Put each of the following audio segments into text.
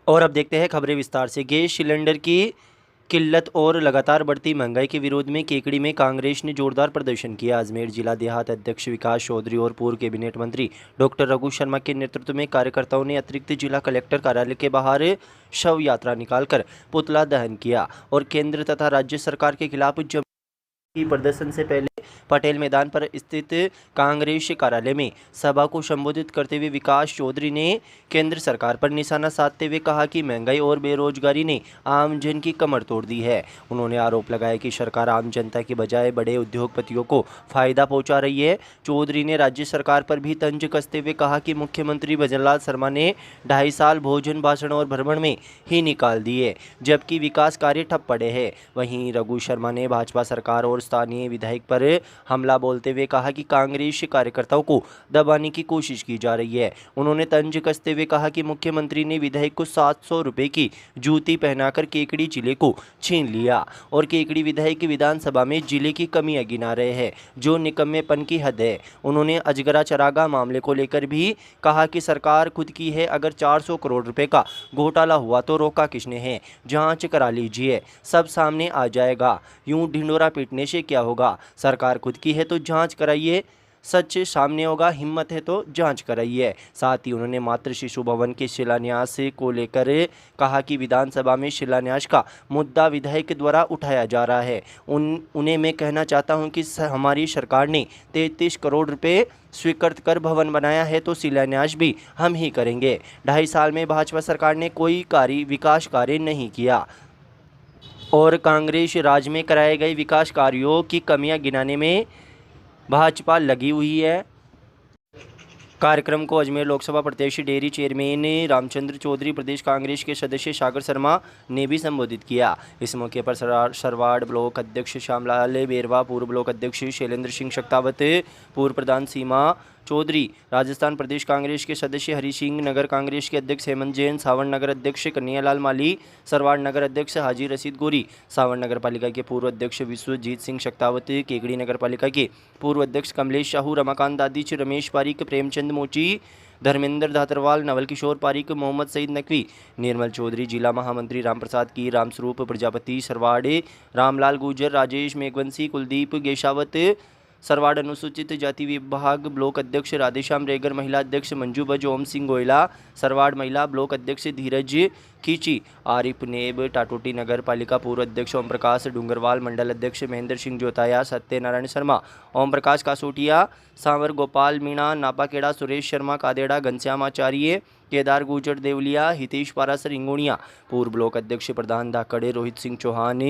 और अब देखते हैं खबरें विस्तार से। गैस सिलेंडर की किल्लत और लगातार बढ़ती महंगाई के विरोध में केकड़ी में कांग्रेस ने जोरदार प्रदर्शन किया। अजमेर जिला देहात अध्यक्ष विकास चौधरी और पूर्व कैबिनेट मंत्री डॉक्टर रघु शर्मा के नेतृत्व में कार्यकर्ताओं ने अतिरिक्त जिला कलेक्टर कार्यालय के बाहर शव यात्रा निकालकर पुतला दहन किया और केंद्र तथा राज्य सरकार के खिलाफ की प्रदर्शन से पहले पटेल मैदान पर स्थित कांग्रेस कार्यालय में सभा को संबोधित करते हुए विकास चौधरी ने केंद्र सरकार पर निशाना साधते हुए कहा कि महंगाई और बेरोजगारी ने आम जन की कमर तोड़ दी है। उन्होंने आरोप लगाया कि सरकार आम जनता की बजाय बड़े उद्योगपतियों को फायदा पहुंचा रही है। चौधरी ने राज्य सरकार पर भी तंज कसते हुए कहा कि मुख्यमंत्री भजनलाल शर्मा ने 2.5 साल भोजन भाषण और भ्रमण में ही निकाल दिए, जबकि विकास कार्य ठप पड़े हैं। वहीं रघु शर्मा ने भाजपा सरकार और स्थानीय विधायक पर हमला बोलते हुए कहा कि कांग्रेस कार्यकर्ताओं को दबाने की कोशिश की जा रही है। उन्होंने तंज कसते हुए कहा कि मुख्यमंत्री ने विधायक को 700 रुपए की जूती पहनाकर केकड़ी जिले को छीन लिया और केकड़ी विधायक विधानसभा में जिले की कमियां गिना रहे हैं, जो निकम्मेपन की हद है। उन्होंने अजगरा चरागा मामले को लेकर भी कहा कि सरकार खुद की है, अगर 400 करोड़ रुपए का घोटाला हुआ तो रोका किसने है? जांच करा लीजिए, सब सामने आ जाएगा। यूं ढिंडोरा पीटने से क्या होगा? सरकार खुद की है तो जांच कराइए, सच सामने होगा। हिम्मत है तो जांच कराइए। साथ ही उन्होंने मातृ शिशु भवन के शिलान्यास को लेकर कहा कि विधानसभा में शिलान्यास का मुद्दा विधायक द्वारा उठाया जा रहा है। उन्हें मैं कहना चाहता हूं कि हमारी सरकार ने 33 करोड़ रुपए स्वीकृत कर भवन बनाया है तो शिलान्यास भी हम ही करेंगे। 2.5 साल में भाजपा सरकार ने कोई विकास कार्य नहीं किया और कांग्रेस राज में कराए गए विकास कार्यों की कमियां गिनाने में भाजपा लगी हुई है। कार्यक्रम को अजमेर लोकसभा प्रत्याशी डेयरी चेयरमैन रामचंद्र चौधरी, प्रदेश कांग्रेस के सदस्य सागर शर्मा ने भी संबोधित किया। इस मौके पर सरवाड़ ब्लॉक अध्यक्ष श्यामलाल बेरवा, पूर्व ब्लॉक अध्यक्ष शैलेंद्र सिंह शक्तावत, पूर्व प्रधान सीमा चौधरी, राजस्थान प्रदेश कांग्रेस के सदस्य हरि सिंह, नगर कांग्रेस के अध्यक्ष हेमंत जैन, सावड़ नगर अध्यक्ष कन्हैयालाल माली, सरवाड़ नगर अध्यक्ष हाजी रशीद गोरी, सावड़ नगर पालिका के पूर्व अध्यक्ष विश्वजीत सिंह शक्तावत, केकड़ी नगर पालिका के पूर्व अध्यक्ष कमलेश साहू, रमाकांत दादिच, रमेश पारिक, प्रेमचंद मोची, धर्मेंद्र धातरवाल, नवल किशोर पारिक, मोहम्मद सईद नकवी, निर्मल चौधरी, जिला महामंत्री रामप्रसाद की, रामस्वरूप प्रजापति, सरवाड़े रामलाल गुजर, राजेश मेघवंशी, कुलदीप गेशावत, सरवाड़ अनुसूचित जाति विभाग ब्लॉक अध्यक्ष राधेश्याम रेगर, महिला अध्यक्ष मंजू बज, ओम सिंह गोयला, सरवाड़ महिला ब्लॉक अध्यक्ष धीरज खींची, आरिफ नेब, टाटोटी नगर पालिका पूर्व अध्यक्ष ओम प्रकाश डूंगरवाल, मंडल अध्यक्ष महेंद्र सिंह जोताया, सत्यनारायण शर्मा, ओम प्रकाश कासोटिया, सांवर गोपाल मीणा, नापाखेड़ा सुरेश शर्मा, कादेड़ा घनश्याम आचार्य, केदार गुजर देवलिया, हितेश पारासर इंगोणिया, पूर्व ब्लॉक अध्यक्ष प्रधान धाकड़े रोहित सिंह चौहान,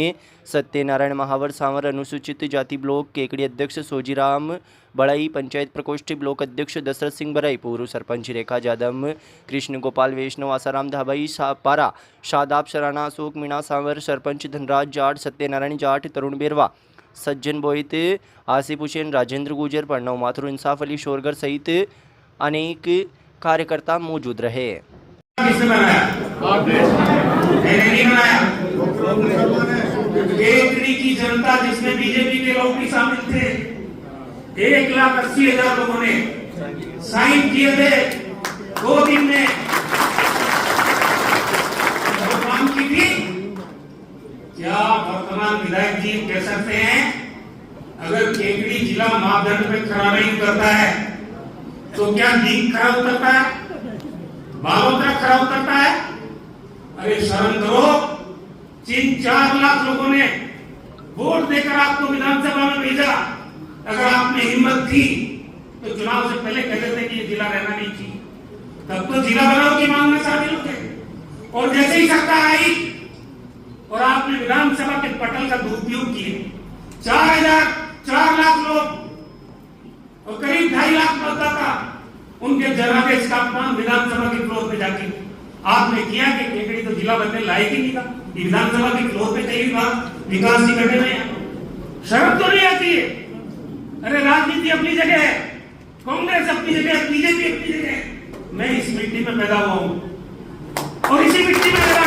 सत्यनारायण महावर, सांवर अनुसूचित जाति ब्लॉक केकड़ी अध्यक्ष सोजीराम बड़ाई, पंचायत प्रकोष्ठ ब्लॉक अध्यक्ष दशरथ सिंह बराई, पूर्व सरपंच रेखा जादव, कृष्ण गोपाल वैष्णव, आसाराम धाबाई पारा, शादाब शराना, अशोक मीणा, सांवर, सरपंच धनराज जाट, सत्यनारायण जाट, तरुण बेरवा, सज्जन बोहित, आसिफ हुसैन, राजेंद्र गुजर, प्रणव माथुर, इंसाफ अली शोरगर सहित अनेक कार्यकर्ता मौजूद रहे। केकड़ी की जनता जिसमें बीजेपी के लोग भी शामिल थे, 1,80,000 लोगों ने साइन किए थे 2 दिन में। जो काम की थी, क्या वर्तमान विधायक जी कह सकते हैं अगर केकड़ी जिला मापदंड पे खरा नहीं उतरता है तो क्या लीग खरा उतरता है, बालोतरा खरा उतरता है? अरे शर्म करो, जिन 4 लाख लोगों ने वोट देकर आपको विधानसभा में भेजा, अगर आपने हिम्मत थी तो चुनाव से पहले कहते थे कि ये जिला रहना नहीं चाहिए, तब तो जिला बनाओ की मांग में शामिल होते। और जैसे ही सरकार आई और आपने विधानसभा के पटल का दुरुपयोग किए, 4 लाख लोग और करीब 2.5 लाख मतदाता, उनके जनादेश का अपमान विधानसभा के फ्लोर पे जाके आपने किया कि केकड़ी तो जिला बनने लायक ही नहीं था। विधानसभा के फ्लोर पे कई बार विकास नहीं करने में शर्म तो नहीं आती है? अरे राजनीति अपनी जगह है, कांग्रेस अपनी जगह है, बीजेपी अपनी जगह है। मैं इस मिट्टी में पैदा हुआ हूं और इसी मिट्टी में मेरा,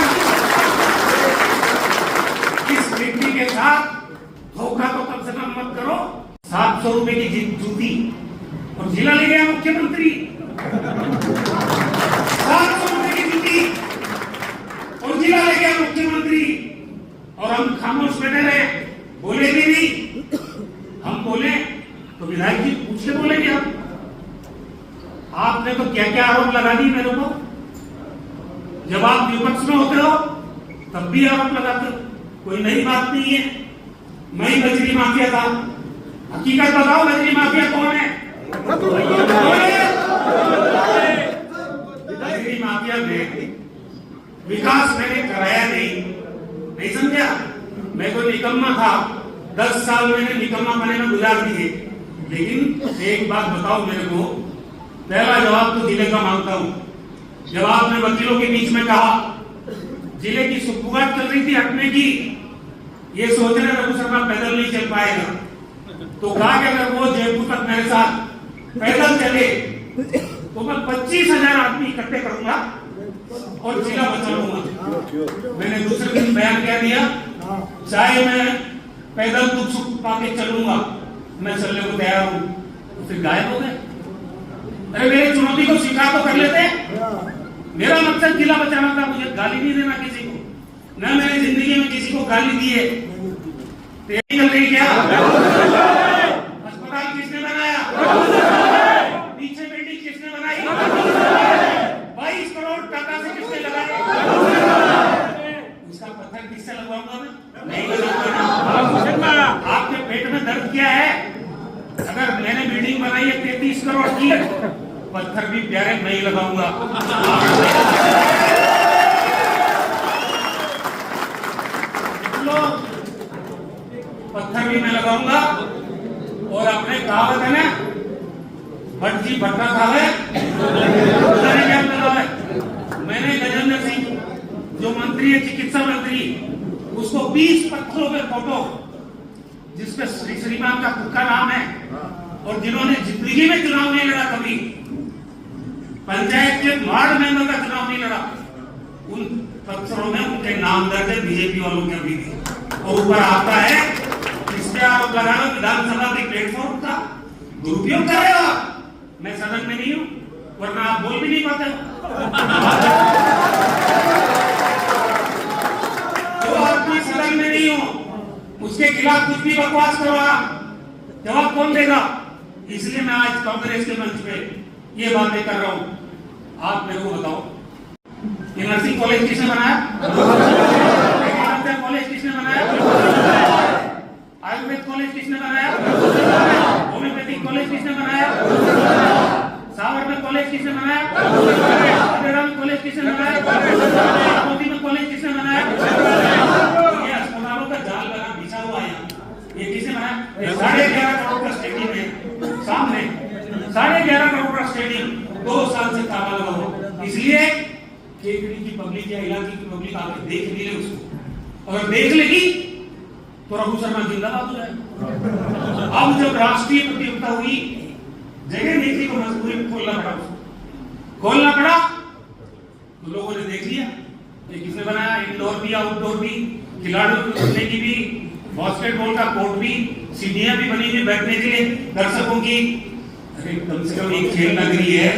इस मिट्टी के साथ धोखा तो कम से कम मत करो। 700 रुपए की जूती और जिला ले गया मुख्यमंत्री, 700 रुपए की जूती विधायक जी पूछ के बोलेंगे आप। आपने तो क्या क्या आरोप लगा दिए मेरे को। जब आप विपक्ष में होते हो तब भी आरोप लगाते हो, कोई नई बात नहीं है। मैं ही बजरी माफिया था, हकीकत बताओ बजरी माफिया कौन है? बजरी माफिया में विकास मैंने कराया नहीं समझा। मैं तो निकम्मा था, 10 साल मैंने निकम्मा बने में गुजार दिए। लेकिन एक बात बताओ मेरे को, पहला जवाब तो जिले का मांगता हूं। जब आपने वकीलों के बीच में कहा जिले की सुखबुगाहट चल रही थी हटने की, ये सोच रहे रघु शर्मा पैदल नहीं चल पाएगा, तो कहा कि अगर वो जयपुर तक मेरे साथ पैदल चले तो मैं 25,000 आदमी इकट्ठे करूंगा और जिला बचा लूंगा। मैंने दूसरे दिन बयान क्या दिया, चाहे मैं पैदल दुख सुख पाके चलूंगा, मैं चलने को तैयार हूं। तो फिर गायब हो गए। अरे मेरी चुनौती को स्वीकार तो कर लेते। मेरा मकसद जिला बचाना था, मुझे गाली नहीं देना किसी को, न मैंने जिंदगी में किसी को गाली दी है। तेरी चल रही क्या? अस्पताल किसने बनाया? पीछे बिल्डिंग किसने बनाई? 22 करोड़ टाका से किसने लगाए? उसका पत्थर किससे लगवाऊंगा मैं? नहीं लगाऊंगा। आपके पेट में दर्द क्या है? अगर मैंने बिल्डिंग बनाई है 33 करोड़ की, पत्थर भी प्यारे नहीं लगाऊंगा। पत्थर भी मैं लगाऊंगा। और अपने कहावत है ना, भट्ट जी भट्टा खावे क्या लगा है। मैंने गजेंद्र सिंह जो मंत्री है, चिकित्सा मंत्री, उसको 20 पत्थरों पे फोटो जिसपे श्रीमान का खुद का नाम है और जिन्होंने जिंदगी में चुनाव नहीं लड़ा, कभी पंचायत के वार्ड मेंबर का चुनाव नहीं लड़ा, उन पत्थरों में उनके नाम दर्ज है बीजेपी वालों के अभी भी। और ऊपर आता है इसके आरोप लगा रहे हो विधानसभा के प्लेटफॉर्म का दुरुपयोग कर रहे हो। मैं सदन में नहीं हूं, वरना आप बोल भी नहीं पाते हो। जो आदमी सदन में नहीं हो उसके खिलाफ कुछ भी बकवास करो, आप जवाब कौन देगा? इसलिए मैं आज कांग्रेस के मंच पे ये बातें कर रहा हूं। आप मेरे को बताओ, ये नर्सिंग कॉलेज किसने बनाया? कॉलेज किसने बनाया? आयुर्वेद कॉलेज किसने बनाया? होम्योपैथिक कॉलेज किसने बनाया? सावर में कॉलेज किसने बनाया? अडेरा में कॉलेज किसने बनाया? मोदी में कॉलेज किसने बनाया? ये अस्पतालों का जाल बना बिछा हुआ है, ये किसने बनाया? 11.5 करोड़ का स्टेडियम है सामने, 11.5 करोड़ का स्टेडियम 2 साल से ताला लगा हुआ। इसलिए केकड़ी की पब्लिक या इलाके की पब्लिक आके देख नहीं ले उसको, अगर देख लेगी तो रघु शर्मा जिंदाबाद हो जाए। अब जब राष्ट्रीय प्रतियोगिता हुई, जगह नहीं थी तो मजबूरी खोलना पड़ा, उसको खोलना पड़ा तो लोगों ने देख लिया ये किसने बनाया। इंडोर भी आउटडोर भी, खिलाड़ियों को खेलने की भी, बास्केटबॉल का कोर्ट भी, सीढ़ियां भी बनी हुई बैठने के लिए दर्शकों की। अरे कम से कम एक खेल नगरी है,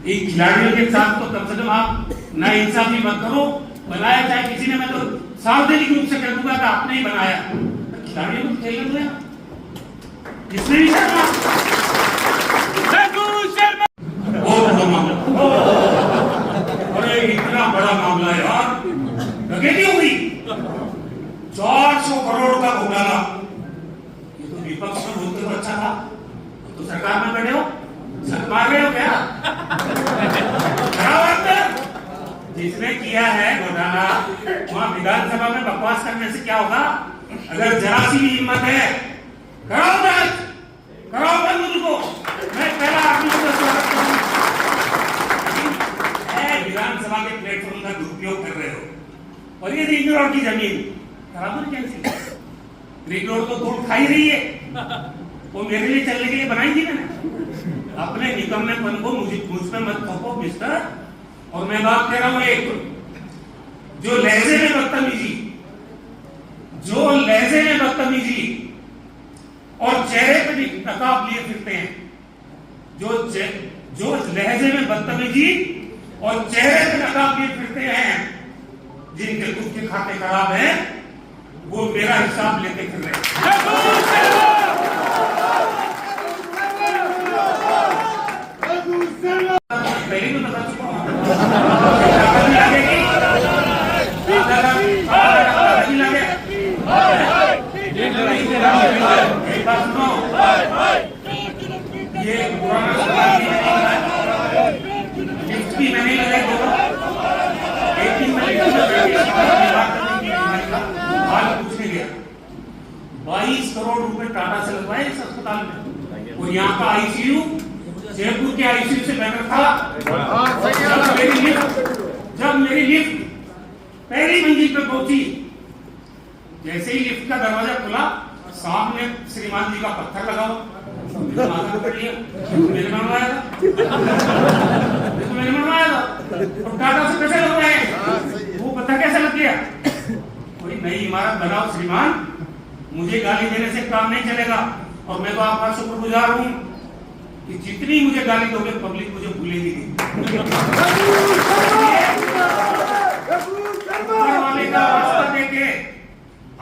एक खिलाड़ियों के साथ तो कम से कम आप ना इंसाफी मत करो। बनाया चाहे किसी ने, मैं तो सार्वजनिक रूप से कह दूंगा कि आपने ही बनाया, खिलाड़ियों को खेलने दो यार। इसमें भी शर्मा बहुत बड़ा मामला, अरे इतना बड़ा मामला यार, डकैती हो गई 400 करोड़ का घोटाला। ये तो विपक्ष में बोलते तो अच्छा था, तो सरकार में बैठे हो, सर मार रहे हो क्या? जिसने किया है घोटाला वहां विधानसभा में बकवास करने से क्या होगा? अगर जरा सी भी हिम्मत है, कराओ जांच, कराओ बंद उनको। मैं पहला आदमी को स्वागत करूंगा। विधानसभा के प्लेटफॉर्म का दुरुपयोग कर रहे हो और ये रिंग रोड की जमीन खराब कैंसिल। रिंग रोड तो तोड़ खा ही रही है, वो मेरे लिए चलने के लिए बनाई थी मैंने। अपने निकम्मेपन को मुझ पे मत थोपो मिस्टर। और मैं बात कह रहा हूं, एक जो लहजे में बदतमीजी और चेहरे पे भी नकाब लिए फिरते हैं, जो लहजे में बदतमीजी और चेहरे पे नकाब लिए फिरते हैं, जिनके दूध के खाते खराब हैं, वो मेरा हिसाब लेते फिर रहे हैं। बात सुनो, ये पुराना सवाल भी नहीं है, लिफ्ट भी मैंने लगाई दो, 18 में हाल पूछने गया, 22 करोड़ रुपए टाटा से लगवाए इस अस्पताल में, और यहाँ का आईसीयू जयपुर के आईसीयू से बेहतर था। जब मेरी लिफ्ट पहली मंजिल पर पहुंची, जैसे ही लिफ्ट का दरवाजा खुला, सामने श्रीमान जी का पत्थर लगा मैंने बनवाया था, और टाटा से कैसे लगवाए, वो पत्थर कैसे लग गया। कोई नई इमारत बनाओ श्रीमान, मुझे गाली देने से काम नहीं चलेगा, और मैं तो आपका शुक्रगुजार हूँ कि जितनी मुझे गाली दोगे पब्लिक मुझे भूलेगी नहीं। वाले का रास्ता देके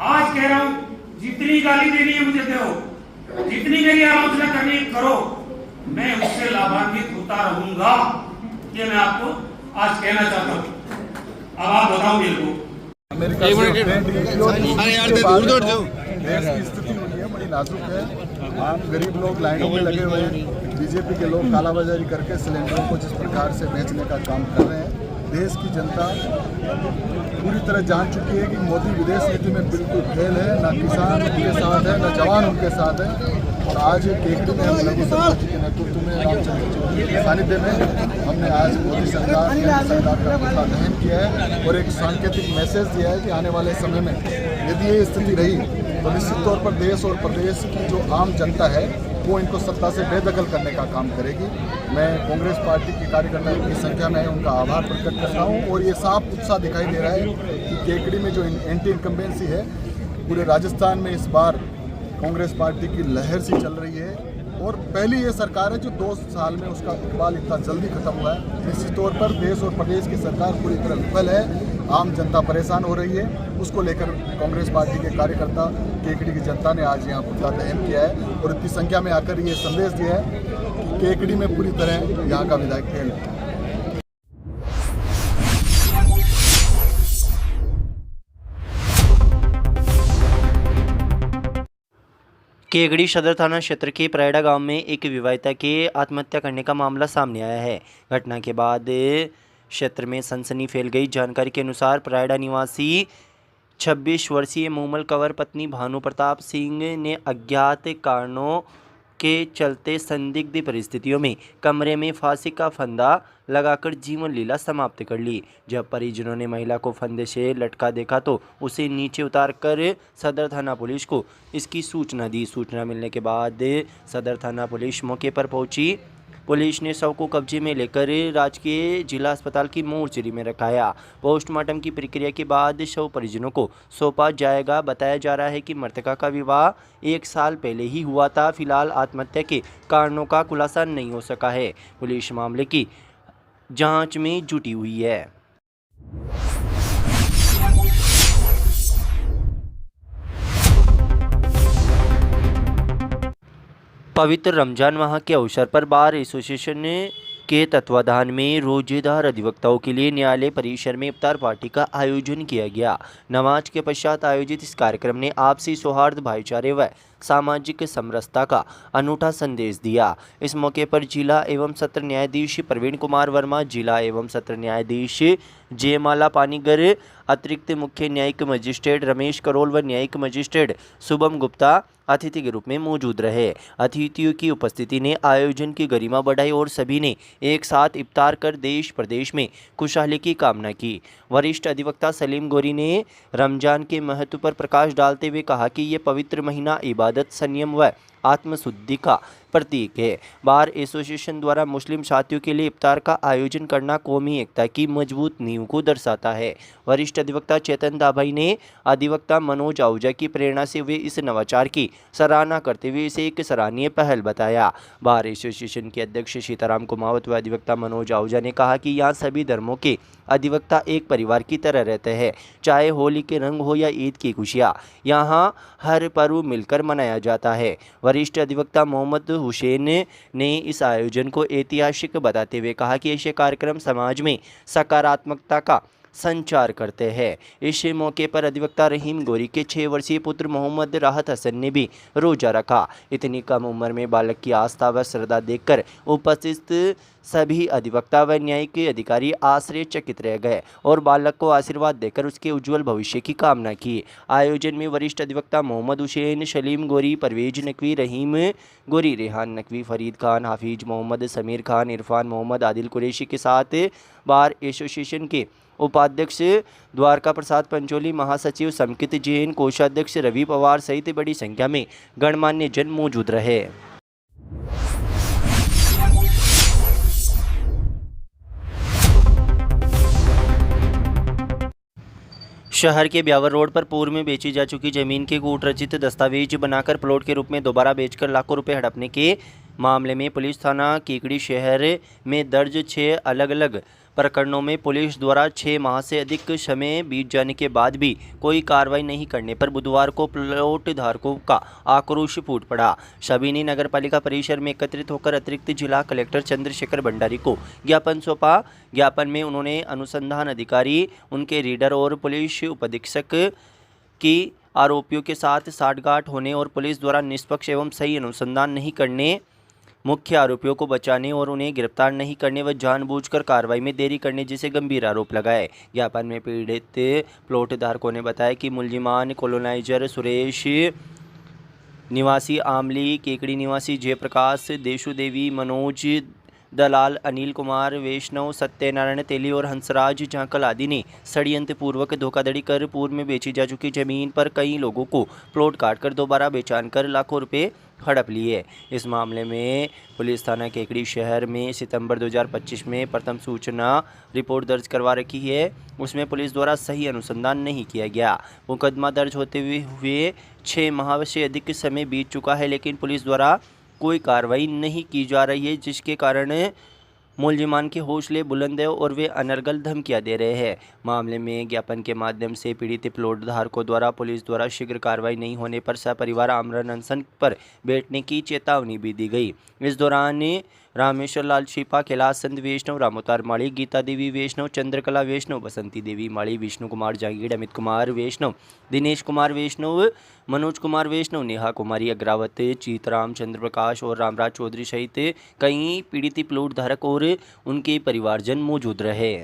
आज कह रहा हूं, जितनी गाली देनी है मुझे दो, जितनी मेरी आलोचना करनी करो, मैं उससे लाभान्वित होता रहूंगा। ये मैं आपको आज कहना चाहता हूं। अब आप बताओ मेरे को, देश की स्थिति हुई है बड़ी नाजुक है। आम गरीब लोग लाइनों में लगे हुए हैं। बीजेपी के लोग कालाबाजारी करके सिलेंडरों को जिस प्रकार से बेचने का काम कर रहे हैं, देश की जनता पूरी तरह जान चुकी है कि मोदी विदेश नीति में बिल्कुल फेल है। ना किसान उनके साथ है, न जवान उनके साथ है। और आज केकड़ी में हम लघु सरपंच के नेतृत्व में रामचंद्र चौधरी के सानिध्य में हमने आज मोदी सरकार का पुतला दहन किया है और एक सांकेतिक मैसेज दिया है कि आने वाले समय में यदि ये स्थिति रही तो निश्चित तौर पर देश और प्रदेश की जो आम जनता है वो इनको सत्ता से बेदखल करने का काम करेगी। मैं कांग्रेस पार्टी के कार्यकर्ताओं की संख्या में उनका आभार प्रकट करता हूँ और ये साफ उत्साह दिखाई दे रहा है कि केकड़ी में जो एंटी इनकम्बेंसी है, पूरे राजस्थान में इस बार कांग्रेस पार्टी की लहर सी चल रही है। और पहली ये सरकार है जो 2 साल में उसका इकबाल इतना जल्दी खत्म हुआ है। निश्चित तौर पर देश और प्रदेश की सरकार पूरी तरह विफल है, आम जनता परेशान हो रही है। उसको लेकर कांग्रेस पार्टी के कार्यकर्ता, केकड़ी की जनता ने आज यहाँ पुतला दहन किया है और इतनी संख्या में आकर ये संदेश दिया है कि केकड़ी में पूरी तरह यहाँ का विधायक फेल है। केकड़ी सदर थाना क्षेत्र के परेड़ा गांव में एक विवाहिता के आत्महत्या करने का मामला सामने आया है। घटना के बाद क्षेत्र में सनसनी फैल गई। जानकारी के अनुसार परेड़ा निवासी 26 वर्षीय मूमल कंवर पत्नी भानु प्रताप सिंह ने अज्ञात कारणों के चलते संदिग्ध परिस्थितियों में कमरे में फांसी का फंदा लगाकर जीवन लीला समाप्त कर ली। जब परिजनों ने महिला को फंदे से लटका देखा तो उसे नीचे उतारकर सदर थाना पुलिस को इसकी सूचना दी। सूचना मिलने के बाद सदर थाना पुलिस मौके पर पहुंची। पुलिस ने शव को कब्जे में लेकर राजकीय जिला अस्पताल की मोर्चरी में रखाया। पोस्टमार्टम की प्रक्रिया के बाद शव परिजनों को सौंपा जाएगा। बताया जा रहा है कि मृतका का विवाह 1 साल पहले ही हुआ था। फिलहाल आत्महत्या के कारणों का खुलासा नहीं हो सका है। पुलिस मामले की जांच में जुटी हुई है। पवित्र रमजान माह के अवसर पर बार एसोसिएशन के तत्वाधान में रोजेदार अधिवक्ताओं के लिए न्यायालय परिसर में इफ्तार पार्टी का आयोजन किया गया। नमाज के पश्चात आयोजित इस कार्यक्रम ने आपसी सौहार्द, भाईचारे व सामाजिक समरसता का अनूठा संदेश दिया। इस मौके पर जिला एवं सत्र न्यायाधीश प्रवीण कुमार वर्मा, जिला एवं सत्र न्यायाधीश जयमाला पानीगर, अतिरिक्त मुख्य न्यायिक मजिस्ट्रेट रमेश करोल व न्यायिक मजिस्ट्रेट शुभम गुप्ता अतिथि के रूप में मौजूद रहे। अतिथियों की उपस्थिति ने आयोजन की गरिमा बढ़ाई और सभी ने एक साथ इफ्तार कर देश प्रदेश में खुशहाली की कामना की। वरिष्ठ अधिवक्ता सलीम गोरी ने रमजान के महत्व पर प्रकाश डालते हुए कहा कि ये पवित्र महीना इबादत, संयम व आत्मशुद्धि का प्रतीक है। बार एसोसिएशन द्वारा मुस्लिम साथियों के लिए इफ्तार का आयोजन करना कौमी एकता की मजबूत नींव को दर्शाता है। वरिष्ठ अधिवक्ता चेतन दाभाई ने अधिवक्ता मनोज आहूजा की प्रेरणा से हुए इस नवाचार की सराहना करते हुए इसे एक सराहनीय पहल बताया। बार एसोसिएशन के अध्यक्ष सीताराम कुमावत व अधिवक्ता मनोज आहूजा ने कहा कि यहाँ सभी धर्मों के अधिवक्ता एक परिवार की तरह रहते हैं। चाहे होली के रंग हो या ईद की खुशियाँ, यहाँ हर पर्व मिलकर मनाया जाता है। वरिष्ठ अधिवक्ता मोहम्मद हुसैन ने इस आयोजन को ऐतिहासिक बताते हुए कहा कि ऐसे कार्यक्रम समाज में सकारात्मकता का संचार करते हैं। इस मौके पर अधिवक्ता रहीम गोरी के 6 वर्षीय पुत्र मोहम्मद राहत हसन ने भी रोजा रखा। इतनी कम उम्र में बालक की आस्था व श्रद्धा देखकर उपस्थित सभी अधिवक्ता व न्यायिक अधिकारी आश्चर्यचकित रह गए और बालक को आशीर्वाद देकर उसके उज्जवल भविष्य की कामना की। आयोजन में वरिष्ठ अधिवक्ता मोहम्मद हुसैन, सलीम गोरी, परवेज नकवी, रहीम गोरी, रेहान नकवी, फरीद खान, हाफिज मोहम्मद, समीर खान, इरफान मोहम्मद, आदिल कुरैशी के साथ बार एसोसिएशन के उपाध्यक्ष द्वारका प्रसाद पंचोली, महासचिव समकित जैन, कोषाध्यक्ष रवि पवार सहित बड़ी संख्या में गणमान्य जन मौजूद रहे। शहर के ब्यावर रोड पर पूर्व में बेची जा चुकी जमीन के कूटरचित दस्तावेज बनाकर प्लॉट के रूप में दोबारा बेचकर लाखों रुपए हड़पने के मामले में पुलिस थाना केकड़ी शहर में दर्ज 6 अलग अलग प्रकरणों में पुलिस द्वारा 6 माह से अधिक समय बीत जाने के बाद भी कोई कार्रवाई नहीं करने पर बुधवार को प्लॉट धारकों का आक्रोश फूट पड़ा। सभी नगर पालिका परिसर में एकत्रित होकर अतिरिक्त जिला कलेक्टर चंद्रशेखर भंडारी को ज्ञापन सौंपा। ज्ञापन में उन्होंने अनुसंधान अधिकारी, उनके रीडर और पुलिस उपाधीक्षक की आरोपियों के साथ साठगांठ होने और पुलिस द्वारा निष्पक्ष एवं सही अनुसंधान नहीं करने, मुख्य आरोपियों को बचाने और उन्हें गिरफ्तार नहीं करने व जानबूझकर कार्रवाई में देरी करने जैसे गंभीर आरोप लगाए। ज्ञापन में पीड़ित प्लॉट धारकों ने बताया कि मुलजिमान कॉलोनाइजर सुरेश निवासी आमली, केकड़ी निवासी जयप्रकाश, देशु देवी, मनोज दलाल, अनिल कुमार वैष्णव, सत्यनारायण तेली और हंसराज झांकल आदि ने षड्यंत्र पूर्वक धोखाधड़ी कर पूर्व में बेची जा चुकी जमीन पर कई लोगों को प्लॉट काटकर दोबारा बेचान कर लाखों रुपए हड़प लिए। इस मामले में पुलिस थाना केकड़ी शहर में सितंबर 2025 में प्रथम सूचना रिपोर्ट दर्ज करवा रखी है। उसमें पुलिस द्वारा सही अनुसंधान नहीं किया गया। मुकदमा दर्ज होते हुए 6 माह से अधिक समय बीत चुका है, लेकिन पुलिस द्वारा कोई कार्रवाई नहीं की जा रही है, जिसके कारण मुलजिमान के हौसले बुलंद है और वे अनर्गल धमकियां दे रहे हैं। मामले में ज्ञापन के माध्यम से पीड़ित प्लॉट धारकों द्वारा पुलिस द्वारा शीघ्र कार्रवाई नहीं होने पर सपरिवार आमरण अनशन पर बैठने की चेतावनी भी दी गई। इस दौरान रामेश्वर लाल छिपा, कैलाश चंद वैष्णव, रामोतार माड़ी, गीता देवी वैष्णव, चंद्रकला वैष्णव, बसंती देवी माड़ी, विष्णु कुमार जागीर, अमित कुमार वैष्णव, दिनेश कुमार वैष्णव, मनोज कुमार वैष्णव, नेहा कुमारी अग्रावत, चीतराम चंद्र प्रकाश और रामराज चौधरी सहित कई पीड़ित प्लॉट धारक और उनके परिवारजन मौजूद रहे।